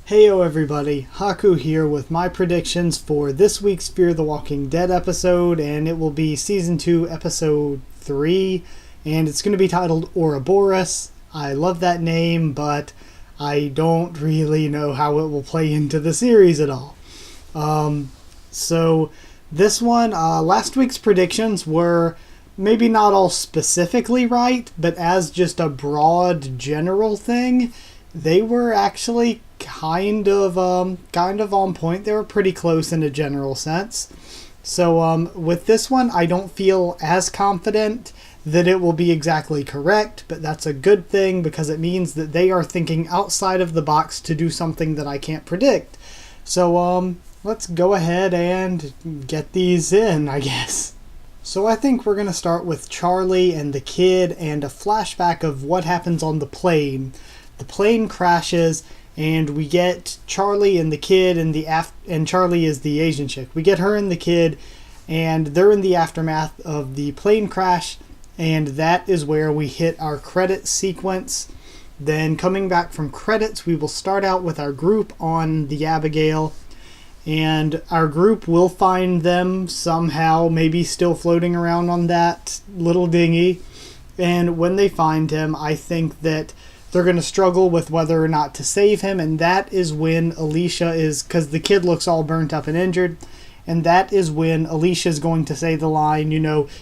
Heyo everybody, Haku here with my predictions for this week's Fear the Walking Dead episode, and it will be Season 2, Episode 3, and it's going to be titled Ouroboros. I love that name, but I don't really know how it will play into the series at all. So this one, last week's predictions were maybe not all specifically right, but as just a broad general thing, they were actually kind of on point. They were pretty close in a general sense. So with this one, I don't feel as confident that it will be exactly correct, but that's a good thing because it means that they are thinking outside of the box to do something that I can't predict. So let's go ahead and get these in, I guess. So I think we're going to start with Charlie and the kid and a flashback of what happens on the plane. The plane crashes and we get Charlie and the kid and Charlie is the Asian chick. We get her and the kid and they're in the aftermath of the plane crash, and that is where we hit our credit sequence. Then coming back from credits, we will start out with our group on the Abigail, and our group will find them somehow, maybe still floating around on that little dinghy. And when they find him, I think that they're going to struggle with whether or not to save him, and that is when Alicia is, because the kid looks all burnt up and injured, and that is when Alicia is going to say the line,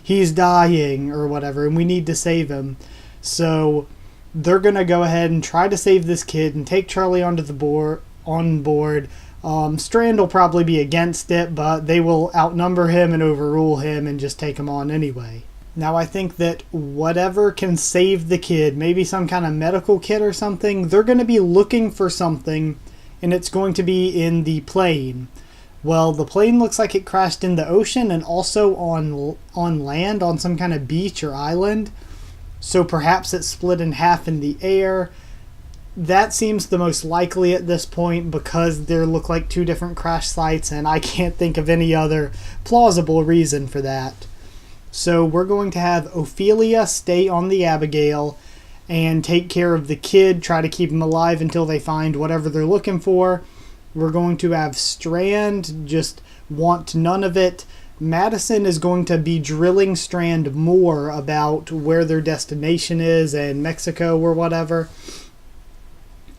he's dying or whatever, and we need to save him. So they're going to go ahead and try to save this kid and take Charlie on board. Strand will probably be against it, but they will outnumber him and overrule him and just take him on anyway. Now I think that whatever can save the kid, maybe some kind of medical kit or something, they're going to be looking for something, and it's going to be in the plane. Well, the plane looks like it crashed in the ocean and also on land, on some kind of beach or island. So perhaps it split in half in the air. That seems the most likely at this point because there look like two different crash sites, and I can't think of any other plausible reason for that. So we're going to have Ophelia stay on the Abigail and take care of the kid, try to keep him alive until they find whatever they're looking for. We're going to have Strand just want none of it. Madison is going to be drilling Strand more about where their destination is and Mexico or whatever.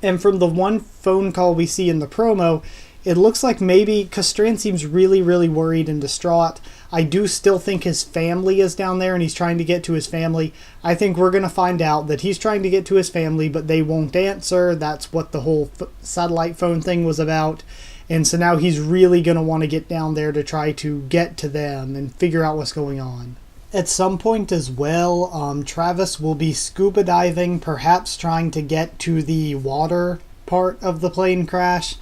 And from the one phone call we see in the promo, it looks like maybe, because Strand seems really, really worried and distraught. I do still think his family is down there and he's trying to get to his family. I think we're going to find out that he's trying to get to his family, but they won't answer. That's what the whole satellite phone thing was about. And so now he's really going to want to get down there to try to get to them and figure out what's going on. At some point as well, Travis will be scuba diving, perhaps trying to get to the water part of the plane crash.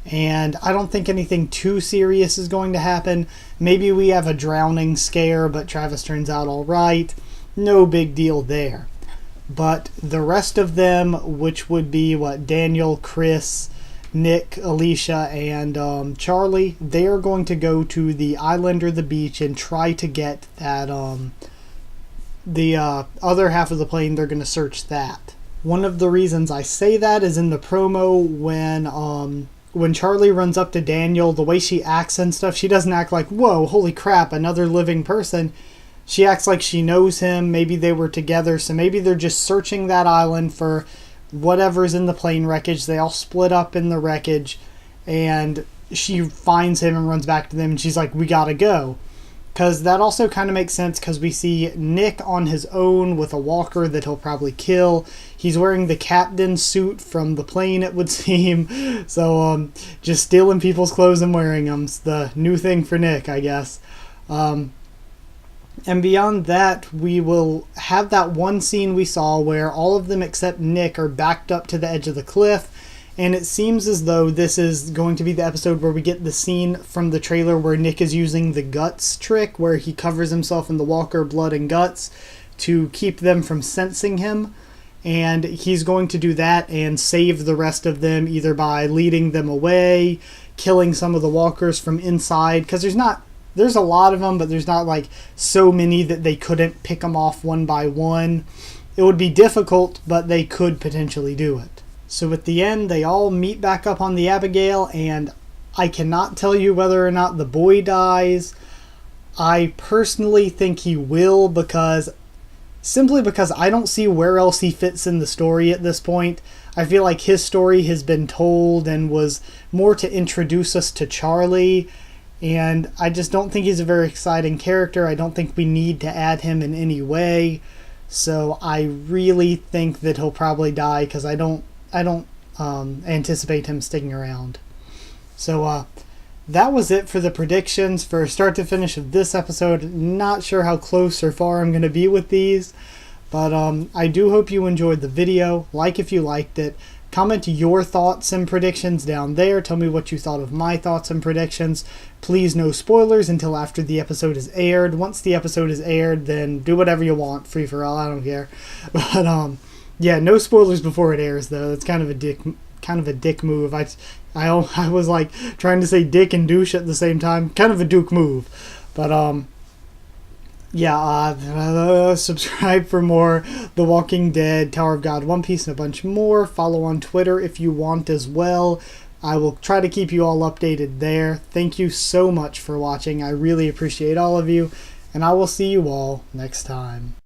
And I don't think anything too serious is going to happen. Maybe we have a drowning scare, but Travis turns out all right. No big deal there. But the rest of them, which would be Daniel, Chris, Nick, Alicia, and Charlie, they are going to go to the island or the beach and try to get that, the other half of the plane. They're going to search that. One of the reasons I say that is in the promo when Charlie runs up to Daniel, the way she acts and stuff, she doesn't act like, whoa, holy crap, another living person. She acts like she knows him. Maybe they were together, so maybe they're just searching that island for whatever's in the plane wreckage. They all split up in the wreckage, and she finds him and runs back to them, and she's like, we gotta go. Because that also kind of makes sense because we see Nick on his own with a walker that he'll probably kill. He's wearing the captain's suit from the plane, it would seem. So just stealing people's clothes and wearing them is the new thing for Nick, I guess. And beyond that, we will have that one scene we saw where all of them except Nick are backed up to the edge of the cliff. And it seems as though this is going to be the episode where we get the scene from the trailer where Nick is using the guts trick, where he covers himself in the walker blood and guts to keep them from sensing him. And he's going to do that and save the rest of them either by leading them away, killing some of the walkers from inside, because there's a lot of them, but there's not so many that they couldn't pick them off one by one. It would be difficult, but they could potentially do it. So at the end, they all meet back up on the Abigail, and I cannot tell you whether or not the boy dies. I personally think he will, simply because I don't see where else he fits in the story at this point. I feel like his story has been told and was more to introduce us to Charlie, and I just don't think he's a very exciting character. I don't think we need to add him in any way. So I really think that he'll probably die, because I don't anticipate him sticking around. So that was it for the predictions for start to finish of this episode. Not sure how close or far I'm going to be with these, but I do hope you enjoyed the video. Like if you liked it. Comment your thoughts and predictions down there. Tell me what you thought of my thoughts and predictions. Please, no spoilers until after the episode is aired. Once the episode is aired, then do whatever you want. Free for all, I don't care. But yeah, no spoilers before it airs, though. That's kind of a dick move. I was like trying to say dick and douche at the same time. Kind of a Duke move. But yeah, subscribe for more The Walking Dead, Tower of God, One Piece, and a bunch more. Follow on Twitter if you want as well. I will try to keep you all updated there. Thank you so much for watching. I really appreciate all of you, and I will see you all next time.